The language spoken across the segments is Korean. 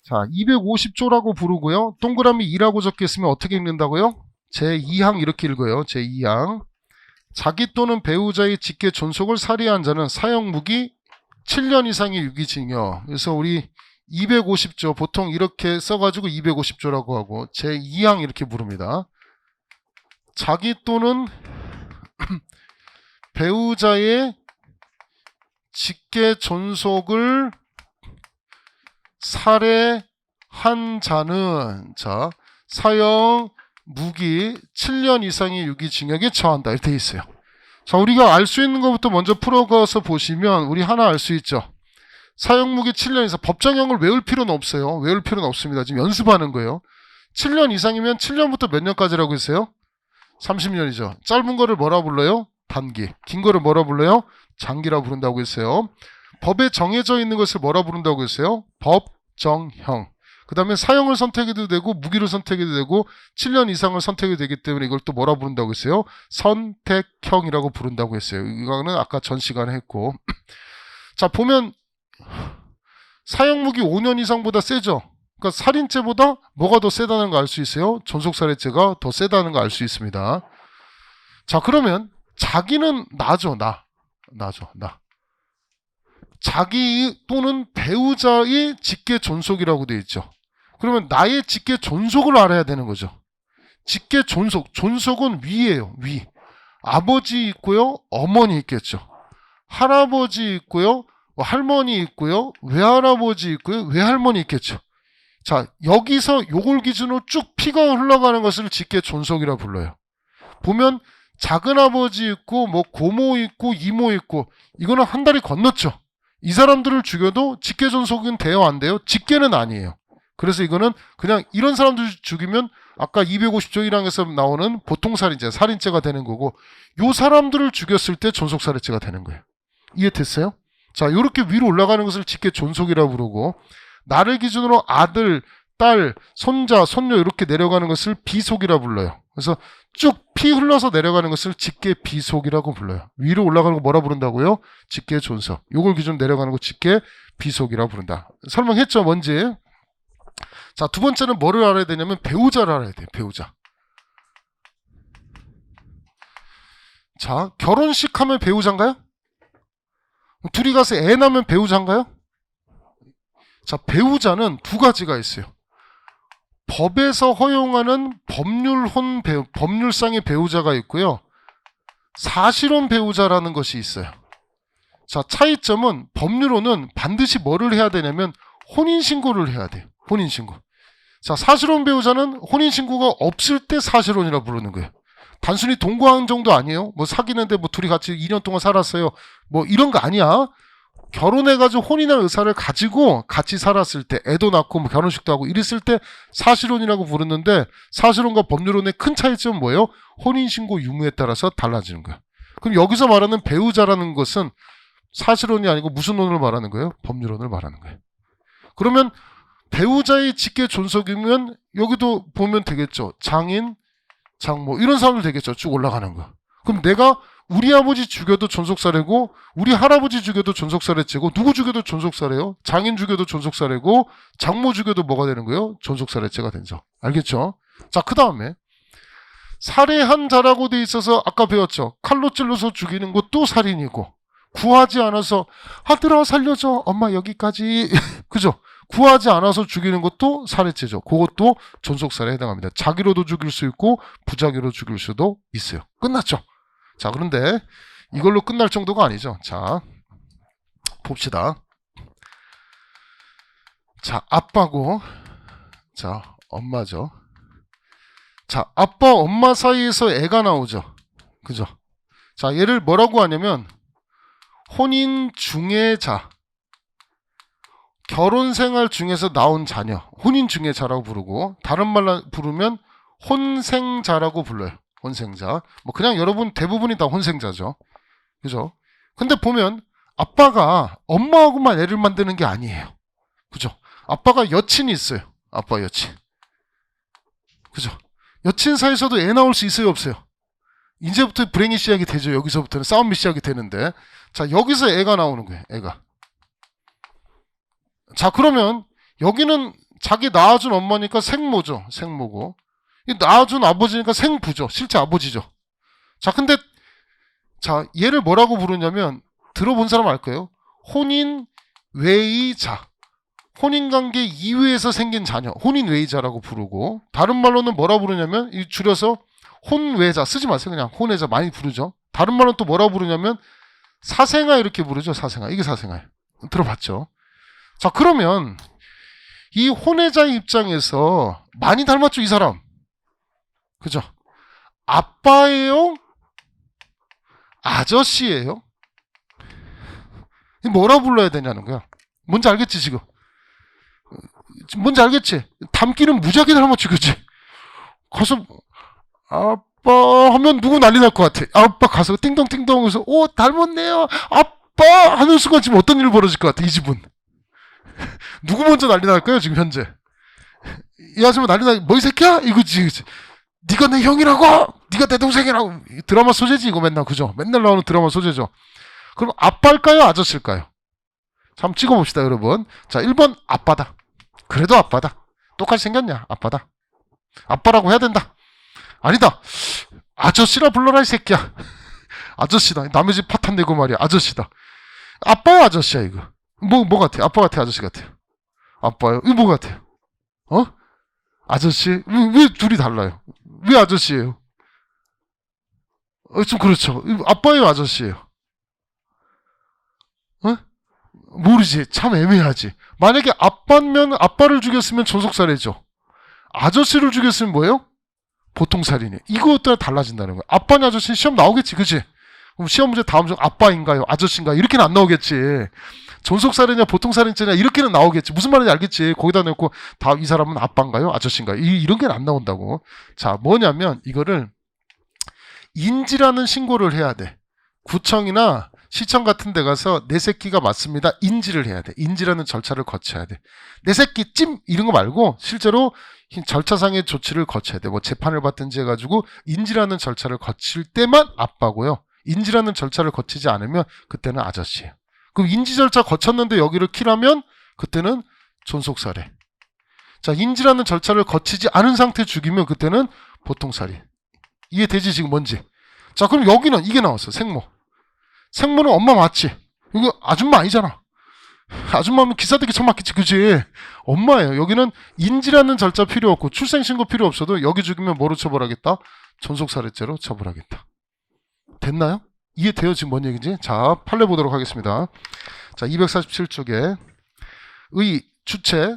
자, 250조라고 부르고요. 동그라미 2라고 적혀있으면 어떻게 읽는다고요? 제2항 이렇게 읽어요. 제2항. 자기 또는 배우자의 직계 존속을 살해한 자는 사형무기 7년 이상의 유기징역. 그래서 우리 250조 보통 이렇게 써가지고 250조라고 하고 제2항 이렇게 부릅니다. 자기 또는 배우자의 직계 존속을 살해한 자는 사형 무기 7년 이상의 유기징역에 처한다 이렇게 돼 있어요. 자, 우리가 알 수 있는 것부터 먼저 풀어가서 보시면 우리 하나 알 수 있죠. 사형 무기 7년 이상. 법정형을 외울 필요는 없어요. 외울 필요는 없습니다. 지금 연습하는 거예요. 7년 이상이면 7년부터 몇 년까지라고 했어요? 30년이죠. 짧은 거를 뭐라 불러요? 단기. 긴 거를 뭐라 불러요? 장기라 부른다고 했어요. 법에 정해져 있는 것을 뭐라 부른다고 했어요? 법정형. 그 다음에 사형을 선택해도 되고 무기를 선택해도 되고 7년 이상을 선택해도 되기 때문에 이걸 또 뭐라 부른다고 했어요? 선택형이라고 부른다고 했어요. 이거는 아까 전 시간에 했고. 자, 보면 사형 무기 5년 이상보다 세죠. 그러니까 살인죄보다 뭐가 더 세다는 거 알 수 있어요? 존속살해죄가 더 세다는 거 알 수 있습니다. 자, 그러면 자기는 나죠. 나죠. 자기 또는 배우자의 직계 존속이라고 되어 있죠. 그러면 나의 직계 존속을 알아야 되는 거죠. 직계 존속은 위예요. 위. 아버지 있고요. 어머니 있겠죠. 할아버지 있고요. 할머니 있고요. 외할아버지 있고요. 외할머니 있겠죠. 자, 여기서 요걸 기준으로 쭉 피가 흘러가는 것을 직계 존속이라 불러요. 보면 작은아버지 있고 뭐 고모 있고 이모 있고 이거는 한 다리 건넜죠. 이 사람들을 죽여도 직계 존속은 돼요, 안 돼요? 직계는 아니에요. 그래서 이거는 그냥 이런 사람들 죽이면 아까 250조 1항에서 나오는 보통살인죄, 살인죄가 되는 거고 요 사람들을 죽였을 때 존속살해죄가 되는 거예요. 이해됐어요? 자, 이렇게 위로 올라가는 것을 직계 존속이라고 부르고 나를 기준으로 아들, 딸, 손자, 손녀 이렇게 내려가는 것을 비속이라 불러요. 그래서 쭉 피 흘러서 내려가는 것을 직계 비속이라고 불러요. 위로 올라가는 거 뭐라 부른다고요? 직계 존속. 요걸 기준으로 내려가는 거 직계 비속이라고 부른다. 설명했죠, 뭔지? 자, 두 번째는 뭐를 알아야 되냐면 배우자를 알아야 돼요. 배우자. 자, 결혼식 하면 배우자인가요? 둘이 가서 애 낳으면 배우자인가요? 자, 배우자는 두 가지가 있어요. 법에서 허용하는 법률상의 배우자가 있고요. 사실혼 배우자라는 것이 있어요. 자, 차이점은 법률로는 반드시 뭐를 해야 되냐면 혼인신고를 해야 돼요. 혼인신고. 자, 사실혼 배우자는 혼인신고가 없을 때 사실혼이라 부르는 거예요. 단순히 동거한 정도 아니에요. 뭐 사귀는데 뭐 둘이 같이 2년 동안 살았어요. 뭐 이런 거 아니야. 결혼해가지고 혼인할 의사를 가지고 같이 살았을 때 애도 낳고 뭐 결혼식도 하고 이랬을 때 사실혼이라고 부르는데 사실혼과 법률혼의 큰 차이점은 뭐예요? 혼인신고 유무에 따라서 달라지는 거예요. 그럼 여기서 말하는 배우자라는 것은 사실혼이 아니고 무슨 혼을 말하는 거예요? 법률혼을 말하는 거예요. 그러면 배우자의 직계 존속이면 여기도 보면 되겠죠. 장인, 장모 이런 사람들 되겠죠. 쭉 올라가는 거. 그럼 내가 우리 아버지 죽여도 존속살해고 우리 할아버지 죽여도 존속살해죄고 누구 죽여도 존속살해요. 장인 죽여도 존속살해고 장모 죽여도 뭐가 되는 거예요? 존속살해죄가 되죠. 알겠죠? 자, 그 다음에 살해한 자라고 돼 있어서 아까 배웠죠. 칼로 찔러서 죽이는 것도 살인이고 구하지 않아서 아들아 살려줘 엄마 여기까지 그죠? 구하지 않아서 죽이는 것도 살해죄죠. 그것도 존속살해에 해당합니다. 자기로도 죽일 수 있고 부자기로 죽일 수도 있어요. 끝났죠? 자, 그런데 이걸로 끝날 정도가 아니죠. 자, 봅시다. 자, 아빠고 자, 엄마죠. 자, 아빠, 엄마 사이에서 애가 나오죠. 그죠? 자, 얘를 뭐라고 하냐면 혼인 중해자. 결혼 생활 중에서 나온 자녀. 혼인 중해자라고 부르고 다른 말로 부르면 혼생자라고 불러요. 혼생자. 뭐 그냥 여러분 대부분이 다 혼생자죠. 그죠? 근데 보면 아빠가 엄마하고만 애를 만드는 게 아니에요. 그죠? 아빠가 여친이 있어요. 아빠 여친. 그죠? 여친 사이에서도 애 나올 수 있어요, 없어요? 이제부터 불행이 시작이 되죠. 여기서부터는 싸움이 시작이 되는데. 자, 여기서 애가 나오는 거예요. 애가. 자, 그러면 여기는 자기 낳아준 엄마니까 생모죠. 생모고. 이 낳아준 아버지니까 생부죠. 실제 아버지죠. 자, 근데 자, 얘를 뭐라고 부르냐면 들어본 사람 알 거예요. 혼인 외의자. 혼인관계 이외에서 생긴 자녀. 혼인 외의자라고 부르고, 다른 말로는 뭐라 부르냐면 이 줄여서 혼외자. 쓰지 마세요. 그냥 혼외자 많이 부르죠. 다른 말로는 또 뭐라 부르냐면 사생아 이렇게 부르죠. 사생아. 이게 사생아예요. 들어봤죠? 자, 그러면 이 혼외자의 입장에서 많이 닮았죠, 이 사람. 그죠? 아빠예요? 아저씨예요? 뭐라 불러야 되냐는 거야. 뭔지 알겠지, 지금? 뭔지 알겠지? 닮기는 무지하게 닮았지, 그치? 가서 아빠 하면 누구 난리 날 것 같아. 아빠 가서 띵동띵동 해서 오 닮았네요 아빠 하는 순간 지금 어떤 일 벌어질 것 같아, 이 집은. 누구 먼저 난리 날까요, 지금 현재? 이 아줌마 난리 나, 뭐 이 새끼야? 이거지. 네가 내 형이라고? 네가 내 동생이라고? 드라마 소재지 이거 맨날, 그죠? 맨날 나오는 드라마 소재죠. 그럼 아빠일까요, 아저씨일까요? 한번 찍어봅시다, 여러분. 자, 1번 아빠다. 그래도 아빠다. 똑같이 생겼냐? 아빠다. 아빠라고 해야 된다. 아니다. 아저씨라 불러라, 이 새끼야. 아저씨다. 남의 집 파탄 내고 말이야. 아저씨다. 아빠야, 아저씨야, 이거. 뭐 같아? 아빠 같아, 아저씨 같아? 아빠요? 이거 뭐 같아요? 어? 아저씨? 왜 둘이 달라요? 왜 아저씨예요? 좀 그렇죠. 아빠예요, 아저씨예요? 어? 모르지. 참 애매하지. 만약에 아빠면 아빠를 죽였으면 존속살해죠. 아저씨를 죽였으면 뭐예요? 보통살인이에요. 이거 따라 달라진다는 거야. 아빠냐 아저씨 시험 나오겠지, 그치? 그럼 시험 문제 다음 중 아빠인가요? 아저씨인가요? 이렇게는 안 나오겠지. 존속살인이냐 보통살인죄냐 이렇게는 나오겠지. 무슨 말인지 알겠지. 거기다 넣고 다 이 사람은 아빠인가요? 아저씨인가요? 이런 게 안 나온다고. 자, 뭐냐면 이거를 인지라는 신고를 해야 돼. 구청이나 시청 같은 데 가서 내 새끼가 맞습니다. 인지를 해야 돼. 인지라는 절차를 거쳐야 돼. 내 새끼 찜 이런 거 말고 실제로 절차상의 조치를 거쳐야 돼. 뭐 재판을 받든지 해가지고 인지라는 절차를 거칠 때만 아빠고요. 인지라는 절차를 거치지 않으면 그때는 아저씨예요. 그럼 인지 절차 거쳤는데 여기를 키라면 그때는 존속살해. 자, 인지라는 절차를 거치지 않은 상태 죽이면 그때는 보통살인. 이해되지 지금 뭔지? 자, 그럼 여기는 이게 나왔어. 생모. 생모는 엄마 맞지? 이거 아줌마 아니잖아. 아줌마면 기사대기 처맞겠지, 그지? 엄마예요. 여기는 인지라는 절차 필요 없고 출생신고 필요 없어도 여기 죽이면 뭐로 처벌하겠다? 존속살해죄로 처벌하겠다. 됐나요? 이해돼요? 지금 뭔 얘기인지? 자, 판례 보도록 하겠습니다. 자, 247쪽에 의 주체.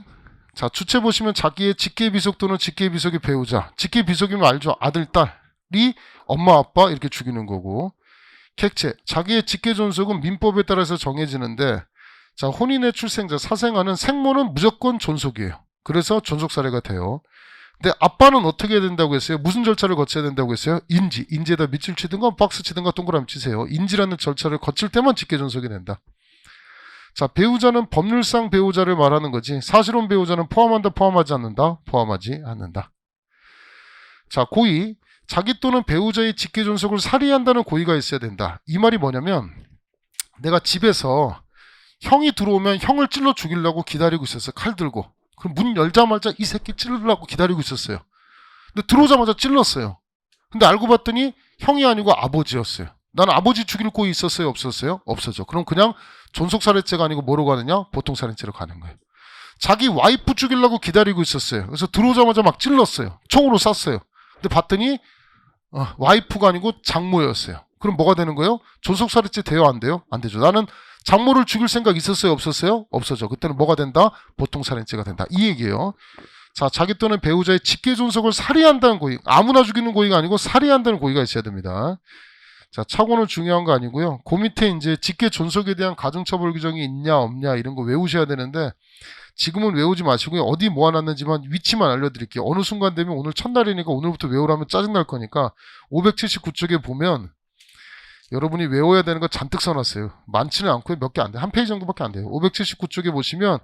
자, 주체 보시면 자기의 직계비속 또는 직계비속의 배우자. 직계비속이면 알죠? 아들, 딸이 엄마, 아빠 이렇게 죽이는 거고. 객체. 자기의 직계존속은 민법에 따라서 정해지는데, 자, 혼인의 출생자, 사생아는 생모는 무조건 존속이에요. 그래서 존속살해가 돼요. 근데 아빠는 어떻게 해야 된다고 했어요? 무슨 절차를 거쳐야 된다고 했어요? 인지. 인지에다 밑줄 치든가 박스 치든가 동그라미 치세요. 인지라는 절차를 거칠 때만 직계존속이 된다. 자, 배우자는 법률상 배우자를 말하는 거지. 사실혼 배우자는 포함한다, 포함하지 않는다? 포함하지 않는다. 자, 고의. 자기 또는 배우자의 직계존속을 살해한다는 고의가 있어야 된다. 이 말이 뭐냐면 내가 집에서 형이 들어오면 형을 찔러 죽이려고 기다리고 있었어요. 칼 들고. 그럼 문 열자마자 이 새끼 찔르려고 기다리고 있었어요. 근데 들어오자마자 찔렀어요. 근데 알고 봤더니 형이 아니고 아버지였어요. 나는 아버지 죽일 고의 있었어요? 없었어요? 없었죠. 그럼 그냥 존속살해죄가 아니고 뭐로 가느냐? 보통살인죄로 가는 거예요. 자기 와이프 죽이려고 기다리고 있었어요. 그래서 들어오자마자 막 찔렀어요. 총으로 쐈어요. 근데 봤더니 와이프가 아니고 장모였어요. 그럼 뭐가 되는 거예요? 존속살해죄 돼요? 안 돼요? 안 되죠. 나는 장모를 죽일 생각 있었어요? 없었어요? 없었죠. 그때는 뭐가 된다? 보통살인죄가 된다. 이 얘기예요. 자, 자기 또는 배우자의 직계존속을 살해한다는 고의. 아무나 죽이는 고의가 아니고 살해한다는 고의가 있어야 됩니다. 자, 착오는 중요한 거 아니고요. 그 밑에 이제 직계존속에 대한 가중처벌 규정이 있냐 없냐 이런 거 외우셔야 되는데 지금은 외우지 마시고요. 어디 모아놨는지만 위치만 알려드릴게요. 어느 순간 되면 오늘 첫날이니까 오늘부터 외우라면 짜증날 거니까 579쪽에 보면 여러분이 외워야 되는 거 잔뜩 써놨어요. 많지는 않고요. 몇 개 안 돼요. 한 페이지 정도밖에 안 돼요. 579쪽에 보시면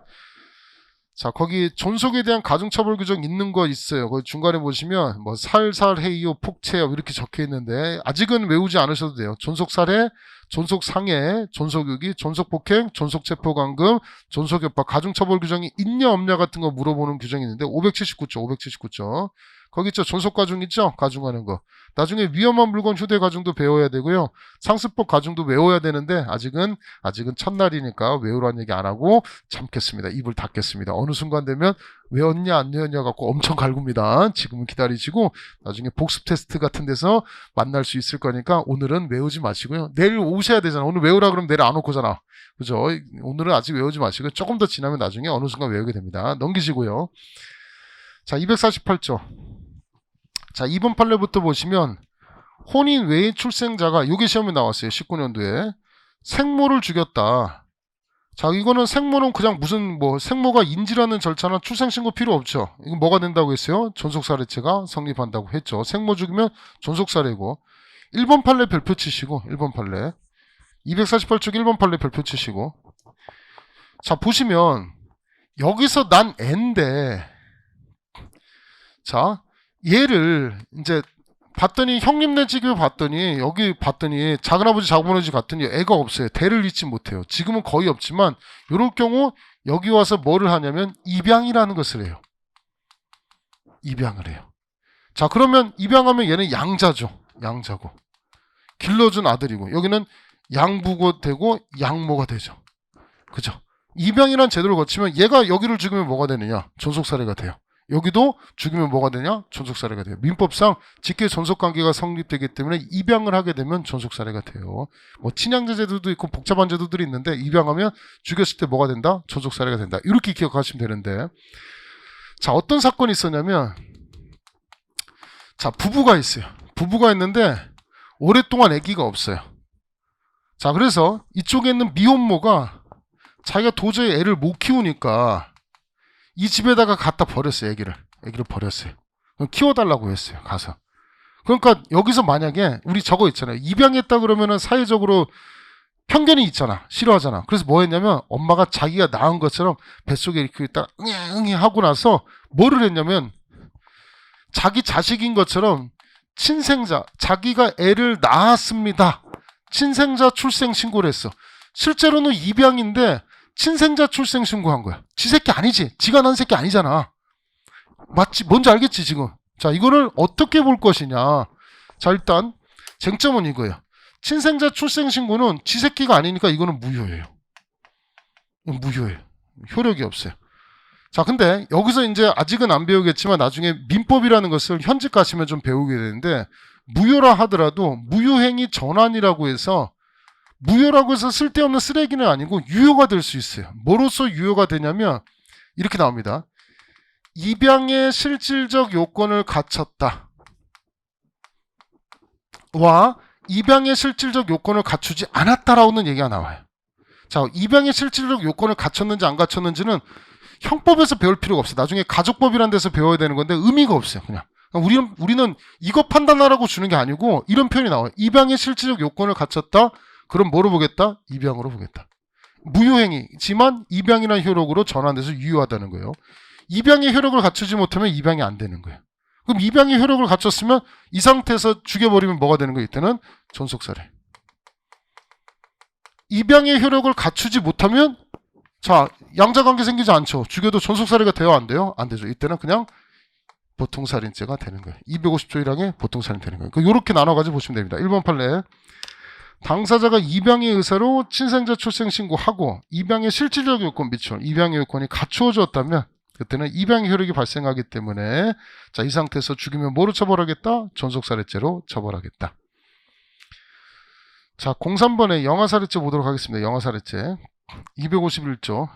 자, 거기 존속에 대한 가중처벌 규정 있는 거 있어요. 거기 중간에 보시면 뭐 살살해요, 폭체요 이렇게 적혀 있는데 아직은 외우지 않으셔도 돼요. 존속살해, 존속상해, 존속유기, 존속폭행, 존속체포감금, 존속협박, 가중처벌 규정이 있냐 없냐 같은 거 물어보는 규정이 있는데 579조, 579조. 거기 있죠. 존속가중 있죠. 가중하는 거. 나중에 위험한 물건 휴대 가중도 배워야 되고요. 상습법 가중도 외워야 되는데 아직은 첫날이니까 외우라는 얘기 안 하고 참겠습니다. 입을 닫겠습니다. 어느 순간 되면 외웠냐 안 외웠냐 갖고 엄청 갈굽니다. 지금은 기다리시고 나중에 복습 테스트 같은 데서 만날 수 있을 거니까 오늘은 외우지 마시고요. 내일 오셔야 되잖아. 오늘 외우라 그러면 내일 안 올 거잖아. 그죠? 오늘은 아직 외우지 마시고 조금 더 지나면 나중에 어느 순간 외우게 됩니다. 넘기시고요. 자, 248조. 자, 2번 판례부터 보시면 혼인 외의 출생자가 요게 시험에 나왔어요. 19년도에 생모를 죽였다. 자, 이거는 생모는 그냥 무슨 생모가 인지라는 절차나 출생신고 필요 없죠. 이건 뭐가 된다고 했어요? 존속살해죄가 성립한다고 했죠. 생모 죽이면 존속살해고. 1번 판례 별표 치시고 1번 판례 248쪽 1번 판례 별표 치시고. 자, 보시면 여기서 난 애인데 자, 얘를 이제 봤더니 형님네 집에 봤더니 여기 봤더니 작은아버지 작은아버지 갔더니 애가 없어요. 대를 잇지 못해요. 지금은 거의 없지만 이럴 경우 여기 와서 뭐를 하냐면 입양이라는 것을 해요. 입양을 해요. 자, 그러면 입양하면 얘는 양자죠. 양자고 길러준 아들이고 여기는 양부가 되고 양모가 되죠. 그죠? 입양이란 제도를 거치면 얘가 여기를 죽이면 뭐가 되느냐? 존속살해가 돼요. 여기도 죽이면 뭐가 되냐? 존속살해가 돼요. 민법상 직계 존속관계가 성립되기 때문에 입양을 하게 되면 존속살해가 돼요. 친양제 제도도 있고 복잡한 제도들이 있는데 입양하면 죽였을 때 뭐가 된다? 존속살해가 된다. 이렇게 기억하시면 되는데 자, 어떤 사건이 있었냐면 자, 부부가 있어요. 부부가 있는데 오랫동안 아기가 없어요. 자, 그래서 이쪽에 있는 미혼모가 자기가 도저히 애를 못 키우니까 이 집에다가 갖다 버렸어요. 애기를 버렸어요. 키워달라고 했어요. 가서. 그러니까 여기서 만약에 우리 저거 있잖아요. 입양했다 그러면은 사회적으로 편견이 있잖아. 싫어하잖아. 그래서 뭐 했냐면 엄마가 자기가 낳은 것처럼 뱃속에 이렇게 있다가 응애 하고 나서 뭐를 했냐면 자기 자식인 것처럼 친생자, 자기가 애를 낳았습니다. 친생자 출생 신고를 했어. 실제로는 입양인데 친생자 출생 신고한 거야. 지 새끼 아니지. 지가 난 새끼 아니잖아. 맞지? 뭔지 알겠지 지금. 자, 이거를 어떻게 볼 것이냐. 자, 일단 쟁점은 이거예요. 친생자 출생 신고는 지 새끼가 아니니까 이거는 무효예요. 무효예요. 효력이 없어요. 자, 근데 여기서 이제 아직은 안 배우겠지만 나중에 민법이라는 것을 현직 가시면 좀 배우게 되는데 무효라 하더라도 무효행위 전환이라고 해서 무효라고 해서 쓸데없는 쓰레기는 아니고 유효가 될 수 있어요. 뭐로서 유효가 되냐면 이렇게 나옵니다. 입양의 실질적 요건을 갖췄다. 와 입양의 실질적 요건을 갖추지 않았다라는 얘기가 나와요. 자, 입양의 실질적 요건을 갖췄는지 안 갖췄는지는 형법에서 배울 필요가 없어요. 나중에 가족법이라는 데서 배워야 되는 건데 의미가 없어요. 그냥 우리는 이거 판단하라고 주는 게 아니고 이런 표현이 나와요. 입양의 실질적 요건을 갖췄다. 그럼 뭐로 보겠다? 입양으로 보겠다. 무효행위지만 입양이라는 효력으로 전환돼서 유효하다는 거예요. 입양의 효력을 갖추지 못하면 입양이 안 되는 거예요. 그럼 입양의 효력을 갖췄으면 이 상태에서 죽여버리면 뭐가 되는 거예요? 이때는 존속살해. 입양의 효력을 갖추지 못하면 자, 양자관계 생기지 않죠. 죽여도 존속살해가 돼요? 안 돼요? 안 되죠. 이때는 그냥 보통살인죄가 되는 거예요. 250조 1항에 보통살인 되는 거예요. 이렇게 나눠가지고 보시면 됩니다. 1번 판례. 당사자가 입양의 의사로 친생자 출생 신고하고 입양의 실질적 요건 및 입양의 요건이 갖추어졌다면 그때는 입양의 효력이 발생하기 때문에 자, 이 상태에서 죽이면 뭐로 처벌하겠다? 존속살해죄로 처벌하겠다. 자, 03번에 영아살해죄 보도록 하겠습니다. 영아살해죄 251조.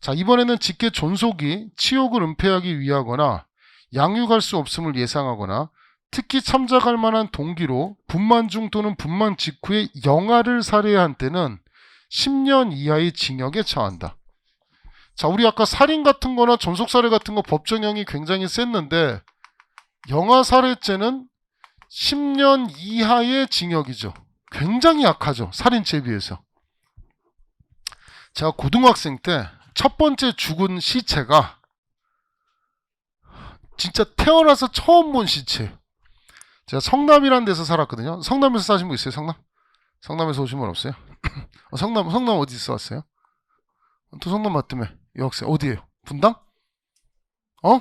자, 이번에는 직계 존속이 치욕을 은폐하기 위하거나 양육할 수 없음을 예상하거나 특히 참작할 만한 동기로 분만 중 또는 분만 직후에 영아를 살해한 때는 10년 이하의 징역에 처한다. 자, 우리 아까 살인 같은 거나 존속살해 같은 거 법정형이 굉장히 셌는데 영아살해죄는 10년 이하의 징역이죠. 굉장히 약하죠. 살인죄에 비해서. 제가 고등학생 때 첫 번째 죽은 시체가 진짜 태어나서 처음 본 시체. 제가 성남이라는 데서 살았거든요. 성남에서 사신 분 있어요? 성남? 성남에서 오신 분 없어요? 성남 어디서 왔어요? 또 성남 맞다며. 여학생 어디에요? 분당? 어?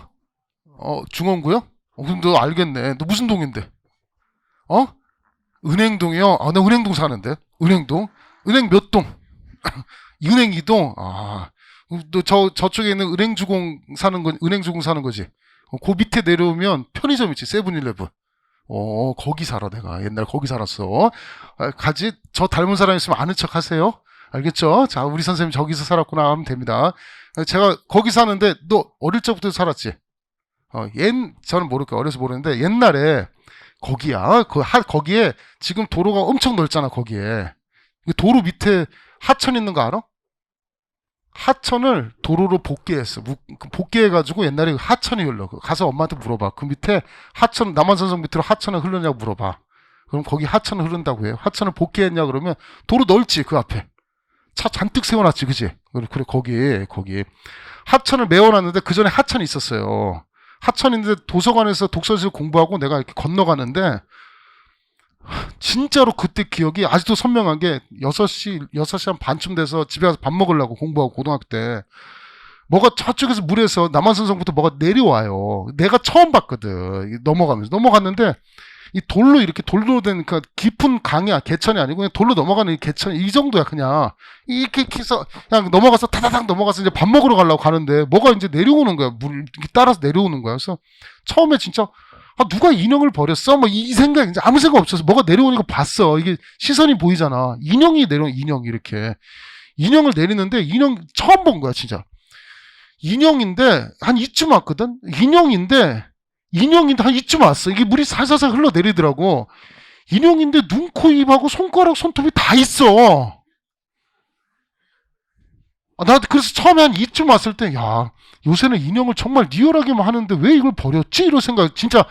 중원구요? 그럼 너 알겠네. 너 무슨 동인데? 어? 은행동이요? 나 은행동 사는데. 은행동? 은행 몇 동? 은행 2동? 너 저쪽에 있는 은행주공 사는 거지. 그 밑에 내려오면 편의점 있지. 세븐일레븐. 거기 살아, 내가. 옛날 거기 살았어. 가지, 저 닮은 사람 있으면 아는 척 하세요. 알겠죠? 자, 우리 선생님 저기서 살았구나 하면 됩니다. 제가 거기 사는데, 너 어릴 적부터 살았지? 저는 모를게요. 어려서 모르는데, 옛날에, 거기야. 거기에, 지금 도로가 엄청 넓잖아, 거기에. 도로 밑에 하천 있는 거 알아? 하천을 도로로 복개했어. 복개해가지고 옛날에 하천이 흘러. 가서 엄마한테 물어봐. 그 밑에 하천, 남한산성 밑으로 하천을 흐르냐고 물어봐. 그럼 거기 하천을 흐른다고 해요. 하천을 복개했냐 그러면 도로 넓지, 그 앞에. 차 잔뜩 세워놨지, 그지? 그래, 거기. 하천을 메워놨는데 그 전에 하천이 있었어요. 하천인데 도서관에서 독서실 공부하고 내가 이렇게 건너가는데 진짜로 그때 기억이 아직도 선명한 게 6시 한 반쯤 돼서 집에 가서 밥 먹으려고 공부하고 고등학교 때 뭐가 저쪽에서 물에서 남한산성부터 뭐가 내려와요. 내가 처음 봤거든. 넘어갔는데 이 돌로 된 그 깊은 강이야. 개천이 아니고 그냥 돌로 넘어가는 이 개천 이 정도야. 그냥 이렇게 해서 그냥 넘어가서 타다닥 넘어가서 이제 밥 먹으러 가려고 가는데 뭐가 이제 내려오는 거야. 물 따라서 내려오는 거야. 그래서 처음에 진짜 누가 인형을 버렸어? 뭐 이 생각 이제 아무 생각 없어서 뭐가 내려오니까 봤어. 이게 시선이 보이잖아. 인형이 이렇게 인형을 내리는데 인형 처음 본 거야, 진짜. 인형인데 한 이쯤 왔거든. 인형인데 한 이쯤 왔어. 이게 물이 살살살 흘러내리더라고. 인형인데 눈, 코, 입하고 손가락, 손톱이 다 있어. 나 그래서 처음에 한 이쯤 왔을 때, 야, 요새는 인형을 정말 리얼하게만 하는데 왜 이걸 버렸지? 이런 생각, 진짜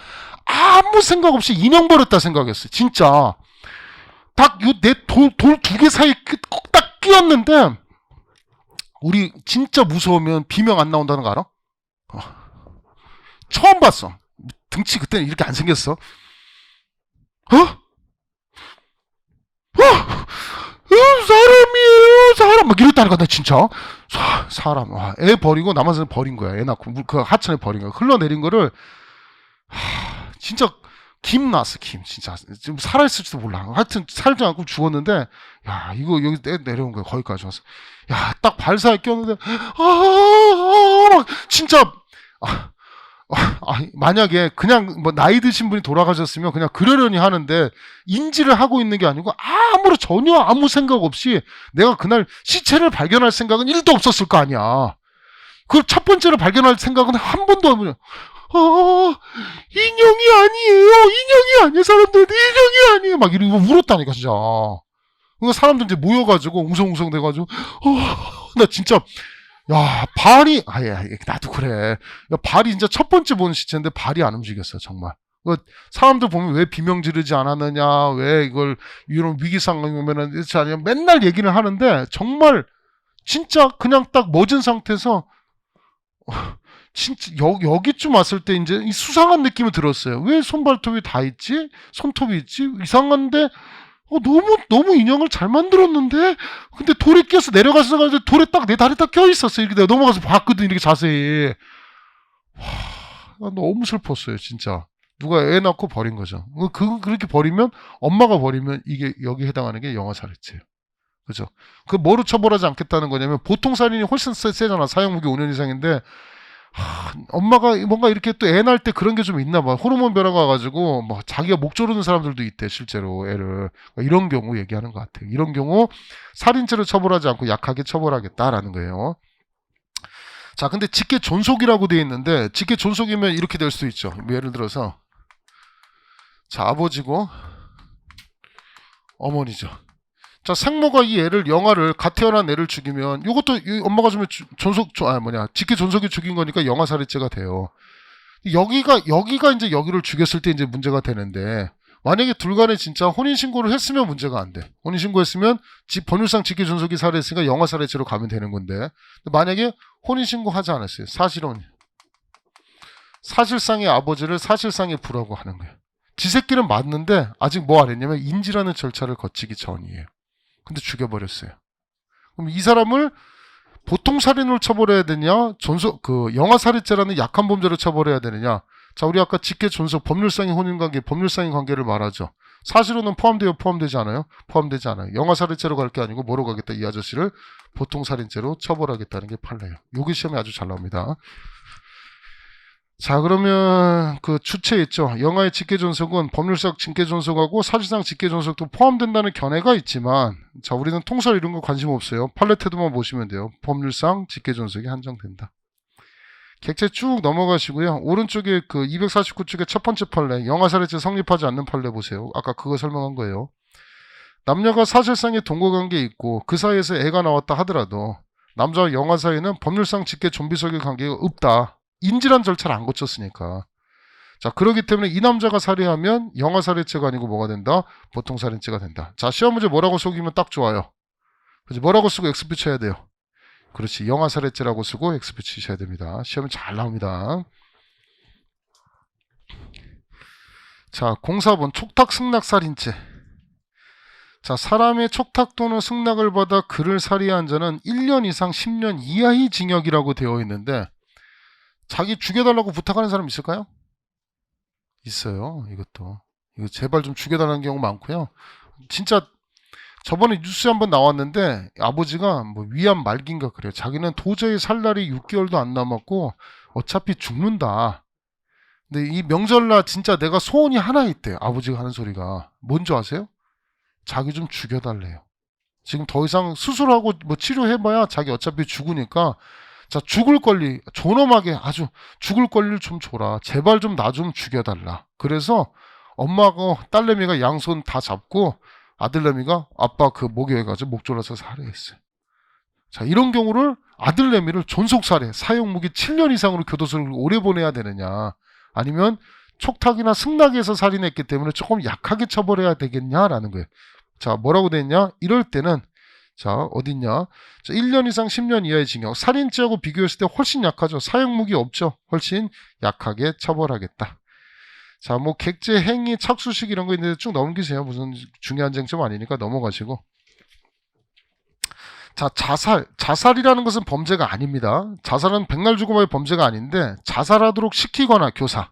아무 생각 없이 인형 버렸다 생각했어. 진짜. 딱 내 돌 2개 사이 딱 끼었는데, 우리 진짜 무서우면 비명 안 나온다는 거 알아? 처음 봤어. 등치 그때는 이렇게 안 생겼어. 사람이에요, 사람. 막 이랬다니까, 나 진짜. 사람. 애 버리고 남한산 버린 거야. 애 낳고, 그 하천에 버린 거야. 흘러내린 거를, 진짜, 김 났어, 김. 진짜. 좀 살아있을지도 몰라. 하여튼, 살지 않고 죽었는데, 야, 이거 여기 내려온 거야. 거기까지 와서. 야, 딱 발사에 꼈는데, 막, 진짜, 만약에 그냥 뭐 나이 드신 분이 돌아가셨으면 그냥 그러려니 하는데 인지를 하고 있는 게 아니고 전혀 아무 생각 없이 내가 그날 시체를 발견할 생각은 1도 없었을 거 아니야. 그걸 첫 번째로 발견할 생각은 한 번도 없는. 인형이 아니에요. 사람들 인형이 아니에요. 막 이러고 울었다니까 진짜. 그러니까 사람들 이제 모여가지고 웅성웅성 돼가지고 나 진짜. 야, 발이, 나도 그래. 야, 발이 진짜 첫 번째 보는 시체인데 발이 안 움직였어, 정말. 사람들 보면 왜 비명 지르지 않았느냐, 왜 이걸, 이런 위기 상황이면은, 아니면 맨날 얘기를 하는데, 정말, 진짜 그냥 딱 멎은 상태에서, 진짜, 여기쯤 왔을 때 이제 이 수상한 느낌이 들었어요. 왜 손발톱이 다 있지? 손톱이 있지? 이상한데, 너무 인형을 잘 만들었는데? 근데 돌에 끼어서 내려가서 돌에 딱 내 다리 딱 껴있었어. 이렇게 내가 넘어가서 봤거든, 이렇게 자세히. 너무 슬펐어요, 진짜. 누가 애 낳고 버린 거죠. 그렇게 버리면, 엄마가 버리면 이게 여기 해당하는 게 영아살해죄예요. 그죠? 뭐로 처벌하지 않겠다는 거냐면, 보통 살인이 훨씬 세잖아. 사형무기 5년 이상인데, 엄마가 뭔가 이렇게 또 애 낳을 때 그런 게 좀 있나 봐. 호르몬 변화가 와가지고 뭐 자기가 목 조르는 사람들도 있대, 실제로 애를. 이런 경우 얘기하는 것 같아요. 이런 경우 살인죄로 처벌하지 않고 약하게 처벌하겠다라는 거예요. 자, 근데 직계 존속이라고 돼 있는데 직계 존속이면 이렇게 될 수도 있죠. 예를 들어서 자, 아버지고 어머니죠. 자, 생모가 이 애를 갓 태어난 애를 죽이면 이것도 엄마가 주면 직계 존속이 죽인 거니까 영아살해죄가 돼요. 여기가 이제 여기를 죽였을 때 이제 문제가 되는데 만약에 둘 간에 진짜 혼인신고를 했으면 문제가 안 돼. 혼인신고했으면 법률상 직계 존속이 살해했으니까 영아살해죄로 가면 되는 건데 만약에 혼인신고 하지 않았어요. 사실상의 아버지를 사실상의 부라고 하는 거예요. 지 새끼는 맞는데 아직 뭐 안 했냐면 인지라는 절차를 거치기 전이에요. 근데 죽여버렸어요. 그럼 이 사람을 보통 살인으로 처벌해야 되냐, 영아살인죄라는 약한 범죄로 처벌해야 되느냐. 자, 우리 아까 직계 존속, 법률상의 혼인관계, 법률상의 관계를 말하죠. 사실로는 포함돼요, 포함되지 않아요? 포함되지 않아요. 영아살인죄로 갈 게 아니고 뭐로 가겠다, 이 아저씨를 보통살인죄로 처벌하겠다는 게 판례예요. 여기 시험에 아주 잘 나옵니다. 자, 그러면 그 주체 있죠. 영아의 직계존속은 법률상 직계존속하고 사실상 직계존속도 포함된다는 견해가 있지만, 자, 우리는 통설 이런 거 관심 없어요. 판례 태도만 보시면 돼요. 법률상 직계존속이 한정된다. 객체 쭉 넘어가시고요. 오른쪽에 그 249쪽의 첫 번째 판례, 영아살인죄 성립하지 않는 판례 보세요. 아까 그거 설명한 거예요. 남녀가 사실상의 동거관계에 있고 그 사이에서 애가 나왔다 하더라도 남자와 영아 사이에는 법률상 직계 좀비속의 관계가 없다. 인지란 절차를 안 거쳤으니까. 자, 그렇기 때문에 이 남자가 살해하면 영아살인죄가 아니고 뭐가 된다? 보통살인죄가 된다. 자, 시험 문제 뭐라고 속이면 딱 좋아요. 그렇지? 뭐라고 쓰고 XP 쳐야 돼요? 그렇지. 영아살인죄라고 쓰고 XP 치셔야 됩니다. 시험이 잘 나옵니다. 자, 04번 촉탁승낙살인죄. 자, 사람의 촉탁 또는 승낙을 받아 그를 살해한 자는 1년 이상 10년 이하의 징역이라고 되어 있는데, 자기 죽여달라고 부탁하는 사람 있을까요? 있어요. 이것도. 이거 제발 좀 죽여달라는 경우 많고요. 진짜 저번에 뉴스에 한번 나왔는데 아버지가 뭐 위암 말기인가 그래요. 자기는 도저히 살 날이 6개월도 안 남았고 어차피 죽는다. 근데 이 명절날 진짜 내가 소원이 하나 있대요. 아버지가 하는 소리가. 뭔지 아세요? 자기 좀 죽여달래요. 지금 더 이상 수술하고 뭐 치료해봐야 자기 어차피 죽으니까, 자, 죽을 권리, 존엄하게 아주 죽을 권리를 좀 줘라. 제발 좀 나 좀 죽여달라. 그래서 엄마하고 딸내미가 양손 다 잡고 아들내미가 아빠 그 목에 해가지고 목 졸라서 살해했어요. 자, 이런 경우를 아들내미를 존속살해, 사형무기 7년 이상으로 교도소를 오래 보내야 되느냐, 아니면 촉탁이나 승낙에서 살인했기 때문에 조금 약하게 처벌해야 되겠냐라는 거예요. 자, 뭐라고 돼 있냐? 이럴 때는 자, 어딨냐? 자, 1년 이상 10년 이하의 징역. 살인죄하고 비교했을 때 훨씬 약하죠. 사형무기 없죠. 훨씬 약하게 처벌하겠다. 자, 뭐 객체, 행위, 착수식 이런 거 있는데 쭉 넘기세요. 무슨 중요한 쟁점 아니니까 넘어가시고. 자, 자살이라는 것은 범죄가 아닙니다. 자살은 백날 죽음의 범죄가 아닌데, 자살하도록 시키거나 교사.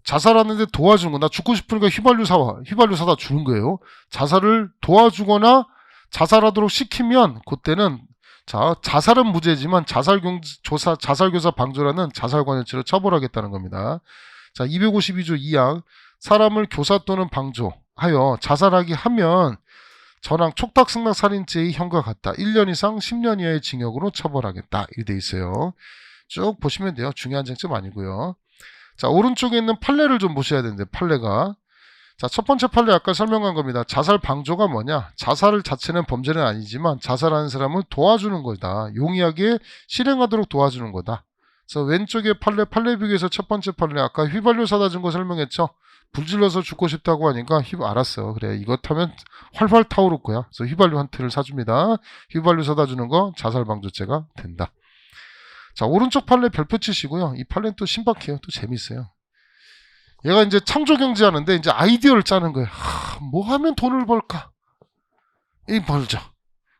자살하는데 도와주는 거. 나 죽고 싶으니까 휘발유 사다 주는 거예요. 자살을 도와주거나 자살하도록 시키면 그때는, 자, 자살은 무죄지만 자살교사 방조라는 자살관여죄로 처벌하겠다는 겁니다. 자, 252조 2항 사람을 교사 또는 방조하여 자살하게 하면 전항 촉탁승낙살인죄의 형과 같다. 1년 이상 10년 이하의 징역으로 처벌하겠다. 이렇게 돼 있어요. 쭉 보시면 돼요. 중요한 쟁점 아니고요. 자, 오른쪽에 있는 판례를 좀 보셔야 되는데, 판례가. 자, 첫 번째 판례 아까 설명한 겁니다. 자살 방조가 뭐냐? 자살 자체는 범죄는 아니지만 자살하는 사람을 도와주는 거다. 용이하게 실행하도록 도와주는 거다. 그래서 왼쪽에 판례 비교에서 첫 번째 판례, 아까 휘발유 사다 준 거 설명했죠? 불질러서 죽고 싶다고 하니까 알았어. 그래, 이거 타면 활활 타오를 거야. 그래서 휘발유 한 틀을 사줍니다. 휘발유 사다 주는 거 자살 방조죄가 된다. 자, 오른쪽 판례 별표 치시고요. 이 판례는 또 신박해요. 또 재밌어요. 얘가 이제 창조경제 하는데 이제 아이디어를 짜는 거예요. 뭐 하면 돈을 벌까? 벌죠.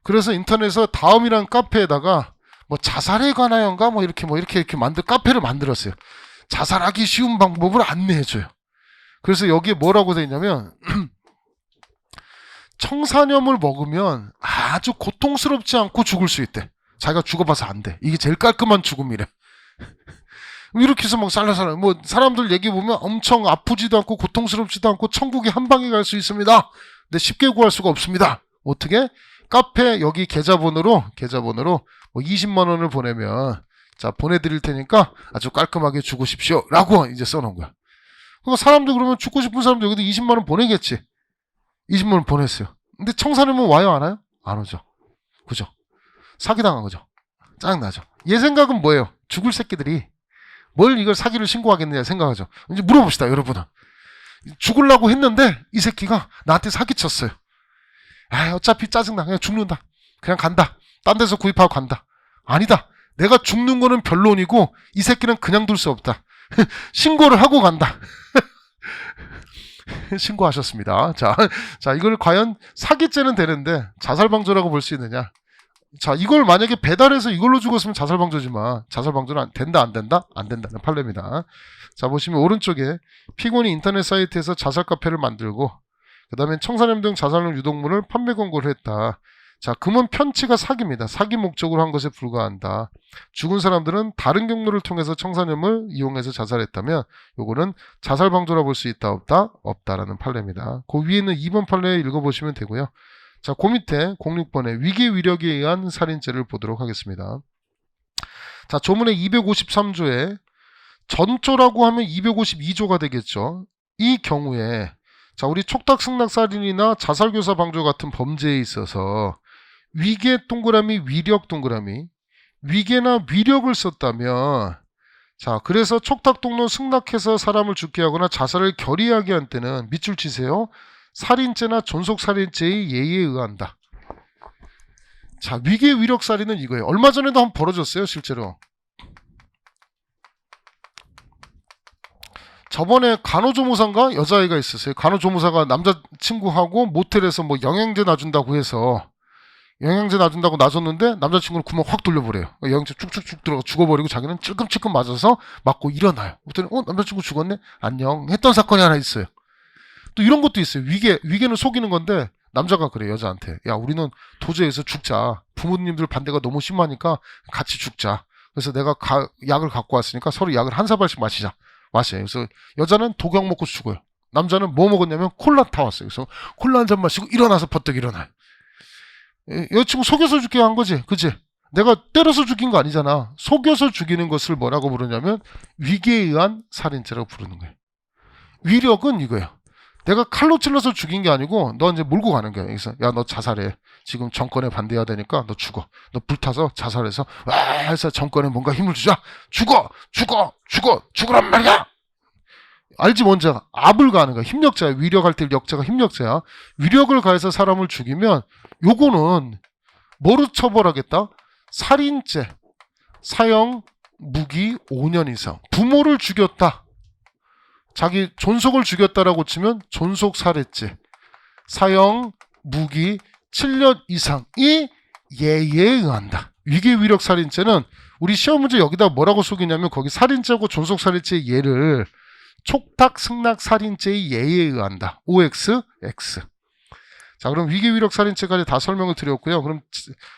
그래서 인터넷에서 다음이라는 카페에다가 뭐 자살에 관하여인가 뭐 이렇게 카페를 만들었어요. 자살하기 쉬운 방법을 안내해줘요. 그래서 여기에 뭐라고 돼 있냐면 청산염을 먹으면 아주 고통스럽지 않고 죽을 수 있대. 자기가 죽어봐서 안 돼. 이게 제일 깔끔한 죽음이래. 이렇게 해서 막 살라살라, 뭐 사람들 얘기 보면 엄청 아프지도 않고 고통스럽지도 않고 천국에 한 방에 갈 수 있습니다. 근데 쉽게 구할 수가 없습니다. 어떻게? 카페 여기 계좌번호로 뭐 20만 원을 보내면, 자, 보내드릴 테니까 아주 깔끔하게 죽으십시오 라고 이제 써놓은 거야. 그러니까 사람들 그러면 죽고 싶은 사람들 여기다 20만 원 보내겠지. 20만 원 보냈어요. 근데 청산하면 와요, 안 와요? 안 오죠. 그죠? 사기당한 거죠. 짜증나죠. 얘 생각은 뭐예요? 죽을 새끼들이 뭘 이걸 사기를 신고하겠느냐 생각하죠. 이제 물어봅시다, 여러분은. 죽으려고 했는데 이 새끼가 나한테 사기쳤어요. 어차피 짜증나. 그냥 죽는다. 그냥 간다. 딴 데서 구입하고 간다. 아니다. 내가 죽는 거는 변론이고 이 새끼는 그냥 둘 수 없다. 신고를 하고 간다. 신고하셨습니다. 자, 이걸 과연 사기죄는 되는데 자살방조라고 볼 수 있느냐? 자, 이걸 만약에 배달해서 이걸로 죽었으면 자살방조지만 자살방조는 된다 안 된다? 안 된다는 판례입니다. 자, 보시면 오른쪽에 피고인이 인터넷 사이트에서 자살 카페를 만들고 그 다음에 청산염 등 자살용 유독물을 판매 광고를 했다. 자, 금은 편취가 사기입니다. 사기 목적으로 한 것에 불과한다. 죽은 사람들은 다른 경로를 통해서 청산염을 이용해서 자살했다면 요거는 자살방조라 볼 수 있다 없다? 없다라는 판례입니다. 그 위에 있는 2번 판례 읽어보시면 되고요. 자, 그 밑에 06번에 위계 위력에 의한 살인죄를 보도록 하겠습니다. 자, 조문의 253조에 전조라고 하면 252조가 되겠죠. 이 경우에 자, 우리 촉탁승낙살인이나 자살교사 방조 같은 범죄에 있어서 위계 동그라미 위력 동그라미 위계나 위력을 썼다면 자, 그래서 촉탁동로 승낙해서 사람을 죽게 하거나 자살을 결의하게 한 때는 밑줄 치세요. 살인죄나 존속살인죄의 예의에 의한다. 자, 위계 위력살인은 이거예요. 얼마 전에도 한번 벌어졌어요, 실제로. 저번에 간호조무사인가 여자아이가 있었어요. 간호조무사가 남자친구하고 모텔에서 뭐 영양제 놔준다고 해서 영양제 놔준다고 놔줬는데 남자친구는 구멍 확 돌려버려요. 영양제 쭉쭉쭉 들어가 죽어버리고 자기는 찔끔찔끔 맞아서 맞고 일어나요. 그랬더니 남자친구 죽었네? 안녕 했던 사건이 하나 있어요. 또 이런 것도 있어요. 위계는 속이는 건데 남자가 그래 여자한테. 야, 우리는 도저히에서 죽자. 부모님들 반대가 너무 심하니까 같이 죽자. 그래서 내가 약을 갖고 왔으니까 서로 약을 한 사발씩 마시자. 마셔요. 그래서 여자는 독약 먹고 죽어요. 남자는 뭐 먹었냐면 콜라 타왔어요. 그래서 콜라 한 잔 마시고 일어나서 버뜩 일어나요. 여자친구 속여서 죽게 한 거지. 그치? 내가 때려서 죽인 거 아니잖아. 속여서 죽이는 것을 뭐라고 부르냐면 위계에 의한 살인죄라고 부르는 거예요. 위력은 이거예요. 내가 칼로 찔러서 죽인 게 아니고 너 이제 몰고 가는 거야. 그래서 야, 너 자살해. 지금 정권에 반대해야 되니까 너 죽어. 너 불타서 자살해서 와 해서 정권에 뭔가 힘을 주자. 죽으란 말이야. 알지 뭔지 압을 가하는 거야. 힘력자야. 위력할 때 역자가 힘력자야. 위력을 가해서 사람을 죽이면 요거는 뭐로 처벌하겠다? 살인죄. 사형 무기 5년 이상. 부모를 죽였다. 자기 존속을 죽였다라고 치면 존속살해죄. 사형 무기 7년 이상이 예의에 의한다. 위계위력살인죄는 우리 시험 문제 여기다 뭐라고 속이냐면 거기 살인죄고 존속살해죄의 예를 촉탁승낙살인죄의 예의에 의한다. OX, X. 자, 그럼 위계위력살인죄까지 다 설명을 드렸고요. 그럼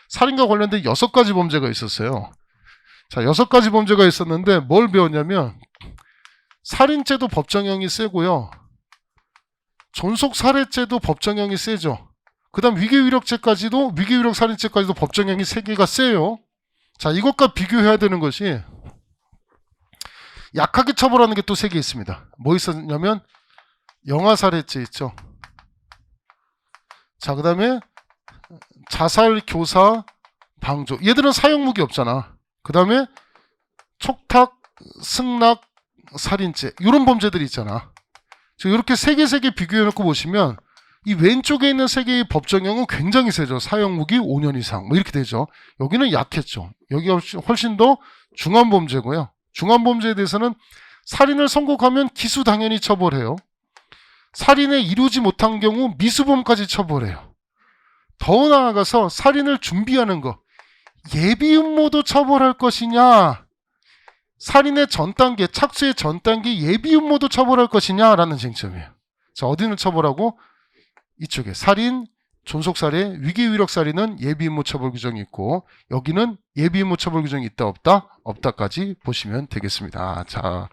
살인과 관련된 6가지 범죄가 있었어요. 자, 6가지 범죄가 있었는데 뭘 배웠냐면 살인죄도 법정형이 세고요. 존속살해죄도 법정형이 세죠. 그 다음 위계위력죄까지도 위계위력살인죄까지도 법정형이 3개가 세요. 자, 이것과 비교해야 되는 것이 약하게 처벌하는 게 또 3개 있습니다. 뭐 있었냐면 영아살해죄 있죠. 자, 그 다음에 자살교사 방조. 얘들은 사형무기 없잖아. 그 다음에 촉탁, 승낙, 살인죄. 이런 범죄들이 있잖아. 이렇게 3개 비교해놓고 보시면 이 왼쪽에 있는 3개의 법정형은 굉장히 세죠. 사형무기 5년 이상 뭐 이렇게 되죠. 여기는 약했죠. 여기가 훨씬 더 중한 범죄고요. 중한 범죄에 대해서는 살인을 선고하면 기수 당연히 처벌해요. 살인에 이루지 못한 경우 미수범까지 처벌해요. 더 나아가서 살인을 준비하는 거 예비음모도 처벌할 것이냐, 살인의 전 단계, 착수의 전 단계 예비음모도 처벌할 것이냐라는 쟁점이에요. 자, 어디는 처벌하고 이쪽에 살인, 존속살해, 위계위력살인은 예비음모 처벌 규정이 있고 여기는 예비음모 처벌 규정이 있다 없다? 없다까지 보시면 되겠습니다. 자,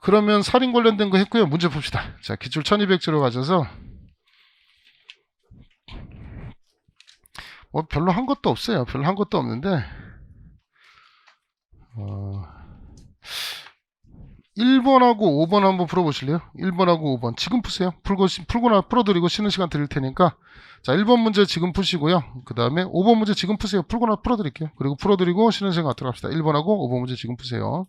그러면 살인 관련된 거 했고요. 문제 봅시다. 자, 기출 1200조로 가셔서 뭐 별로 한 것도 없어요. 별로 한 것도 없는데 1번하고 5번 한번 풀어보실래요? 1번하고 5번 지금 푸세요. 풀거나 풀어드리고 쉬는 시간 드릴 테니까 자, 1번 문제 지금 푸시고요. 그 다음에 5번 문제 지금 푸세요. 풀거나 풀어드릴게요. 그리고 풀어드리고 쉬는 시간 들어갑시다. 1번하고 5번 문제 지금 푸세요.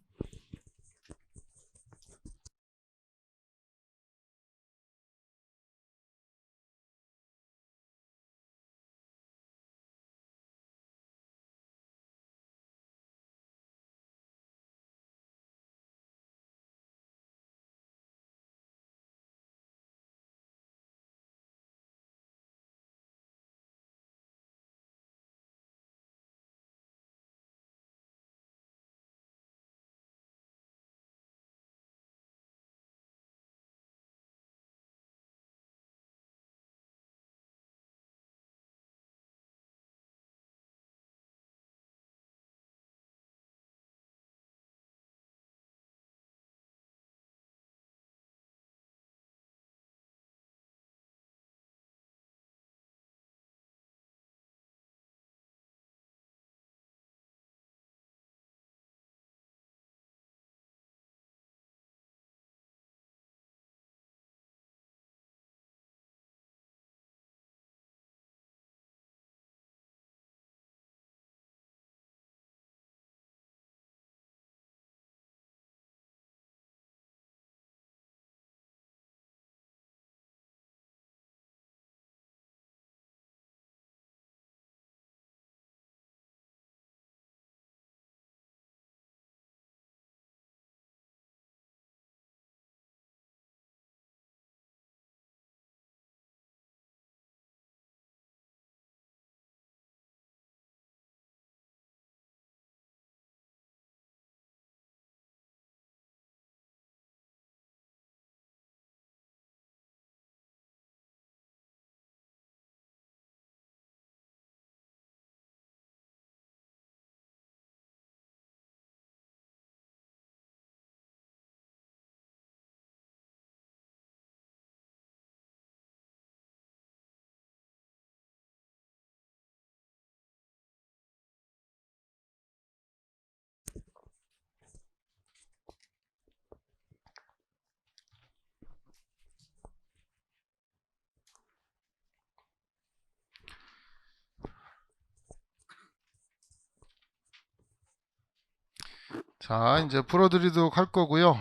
자, 이제 풀어드리도록 할 거고요.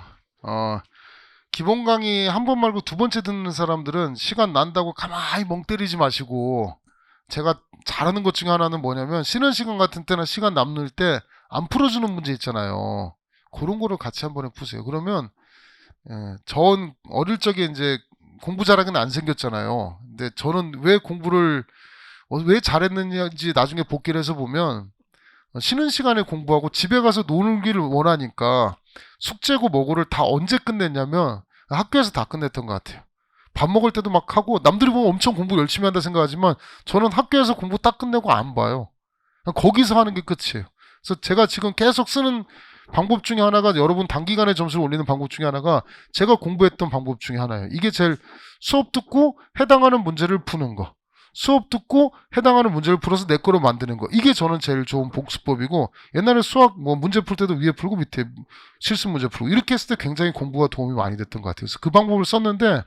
기본 강의 한 번 말고 두 번째 듣는 사람들은 시간 난다고 가만히 멍 때리지 마시고, 제가 잘하는 것 중에 하나는 뭐냐면 쉬는 시간 같은 때나 시간 남을 때 안 풀어주는 문제 있잖아요. 그런 거를 같이 한번 해보세요. 그러면 전 어릴 적에 이제 공부 잘하기는 안 생겼잖아요. 근데 저는 왜 잘했는지 나중에 복기를 해서 보면 쉬는 시간에 공부하고 집에 가서 놀기를 원하니까 숙제고 뭐고를 다 언제 끝냈냐면 학교에서 다 끝냈던 것 같아요. 밥 먹을 때도 막 하고, 남들이 보면 엄청 공부 열심히 한다 생각하지만 저는 학교에서 공부 딱 끝내고 안 봐요. 그냥 거기서 하는 게 끝이에요. 그래서 제가 지금 계속 쓰는 방법 중에 하나가, 여러분 단기간에 점수를 올리는 방법 중에 하나가 제가 공부했던 방법 중에 하나예요. 이게 제일, 수업 듣고 해당하는 문제를 푸는 거, 수업 듣고 해당하는 문제를 풀어서 내 거로 만드는 거, 이게 저는 제일 좋은 복습법이고, 옛날에 수학 문제 풀 때도 위에 풀고 밑에 실습 문제 풀고 이렇게 했을 때 굉장히 공부가 도움이 많이 됐던 것 같아요. 그래서 그 방법을 썼는데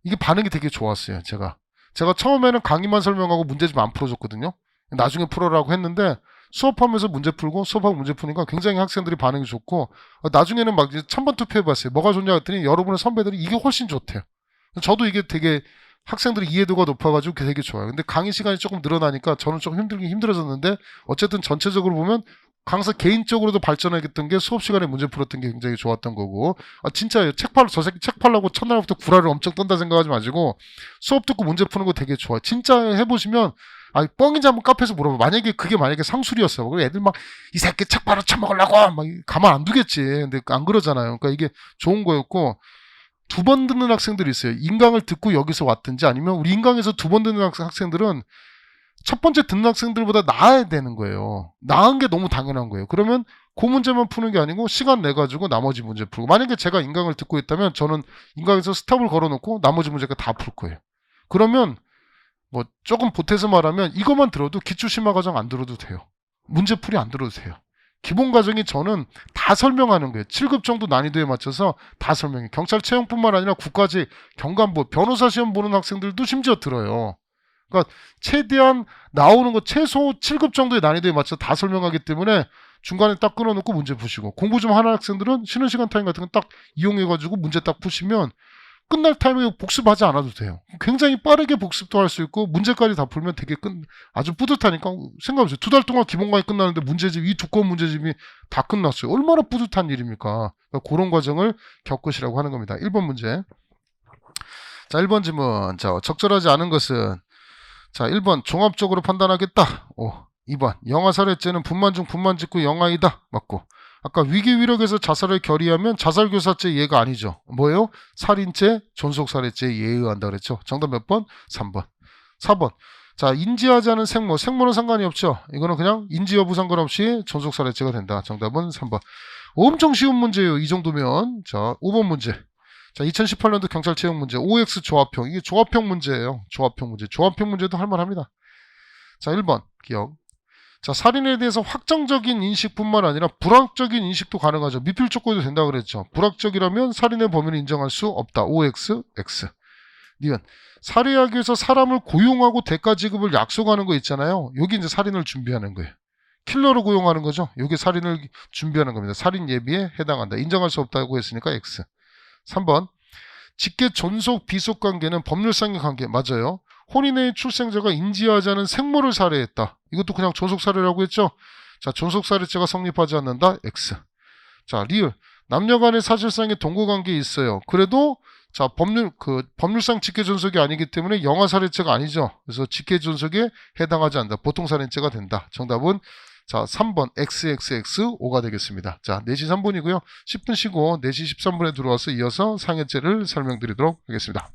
이게 반응이 되게 좋았어요. 제가 처음에는 강의만 설명하고 문제 좀 안 풀어줬거든요. 나중에 풀어라고 했는데 수업하면서 문제 풀고 수업하고 문제 푸니까 굉장히 학생들이 반응이 좋고, 나중에는 막 천번 투표해봤어요. 뭐가 좋냐 했더니 여러분의 선배들이 이게 훨씬 좋대요. 저도 이게 되게 학생들이 이해도가 높아가지고 되게 좋아요. 근데 강의 시간이 조금 늘어나니까 저는 좀 힘들어졌는데, 어쨌든 전체적으로 보면 강사 개인적으로도 발전하겠던 게 수업 시간에 문제 풀었던 게 굉장히 좋았던 거고, 진짜예요. 저 새끼 책 팔라고 첫날부터 구라를 엄청 떤다 생각하지 마시고 수업 듣고 문제 푸는 거 되게 좋아요. 진짜 해보시면, 뻥인지 한번 카페에서 물어봐. 만약에 상술이었어. 그럼 애들 막 이 새끼 책 팔아 처먹으려고 막 가만 안 두겠지. 근데 안 그러잖아요. 그러니까 이게 좋은 거였고, 두 번 듣는 학생들이 있어요. 인강을 듣고 여기서 왔든지, 아니면 우리 인강에서 두 번 듣는 학생들은 첫 번째 듣는 학생들보다 나아야 되는 거예요. 나은 게 너무 당연한 거예요. 그러면 그 문제만 푸는 게 아니고 시간 내가지고 나머지 문제 풀고, 만약에 제가 인강을 듣고 있다면 저는 인강에서 스탑을 걸어놓고 나머지 문제가 다 풀 거예요. 그러면 뭐 조금 보태서 말하면 이것만 들어도 기초심화 과정 안 들어도 돼요. 문제풀이 안 들어도 돼요. 기본 과정이 저는 다 설명하는 거예요. 7급 정도 난이도에 맞춰서 다 설명해요. 경찰 채용뿐만 아니라 국가직, 경관부, 변호사 시험 보는 학생들도 심지어 들어요. 그러니까 최대한 나오는 거 최소 7급 정도의 난이도에 맞춰서 다 설명하기 때문에 중간에 딱 끊어놓고 문제 푸시고, 공부 좀 하는 학생들은 쉬는 시간 타임 같은 거 딱 이용해가지고 문제 딱 푸시면 끝날 타임에 복습하지 않아도 돼요. 굉장히 빠르게 복습도 할 수 있고 문제까지 다 풀면 되게 아주 뿌듯하니까. 생각해보세요. 2달 동안 기본 강의 끝나는데 문제집, 이 두꺼운 문제집이 다 끝났어요. 얼마나 뿌듯한 일입니까? 그러니까 그런 과정을 겪으시라고 하는 겁니다. 1번 문제. 자, 1번 질문. 자, 적절하지 않은 것은, 자, 1번 종합적으로 판단하겠다. 2번 영아 살해죄는 분만 중 분만 짓고 영아이다. 맞고, 아까 위기 위력에서 자살을 결의하면 자살교사죄 예가 아니죠. 뭐예요? 살인죄, 존속살해죄에 예의한다 그랬죠. 정답 몇 번? 3번. 4번. 자, 인지하지 않은 생모는 상관이 없죠. 이거는 그냥 인지 여부 상관없이 존속살해죄가 된다. 정답은 3번. 엄청 쉬운 문제예요. 이 정도면. 자, 5번 문제. 자, 2018년도 경찰 채용 문제. OX 조합형. 이게 조합형 문제예요. 조합형 문제. 조합형 문제도 할만합니다. 자, 1번 기억. 자, 살인에 대해서 확정적인 인식뿐만 아니라 불확정적인 인식도 가능하죠. 미필 촉구도 된다 그랬죠. 불확정이라면 살인의 범인을 인정할 수 없다. OX, X. 니은 살해하기 위해서 사람을 고용하고 대가 지급을 약속하는 거 있잖아요. 여기 이제 살인을 준비하는 거예요. 킬러를 고용하는 거죠. 여기 살인을 준비하는 겁니다. 살인 예비에 해당한다. 인정할 수 없다고 했으니까 X. 3번 직계 존속 비속 관계는 법률상의 관계. 맞아요. 혼인의 출생자가 인지하지 않은 생모를 살해했다. 이것도 그냥 존속살해라고 했죠. 자, 존속살해죄가 성립하지 않는다. X. 자, 리을. 남녀 간의 사실상의 동거관계에 있어요. 그래도 자, 법률상 직계존속이 아니기 때문에 영아살해죄가 아니죠. 그래서 직계존속에 해당하지 않는다. 보통살인죄가 된다. 정답은 자, 3번 XXX5가 되겠습니다. 자, 4시 3분이고요. 10분 쉬고 4시 13분에 들어와서 이어서 상해죄를 설명드리도록 하겠습니다.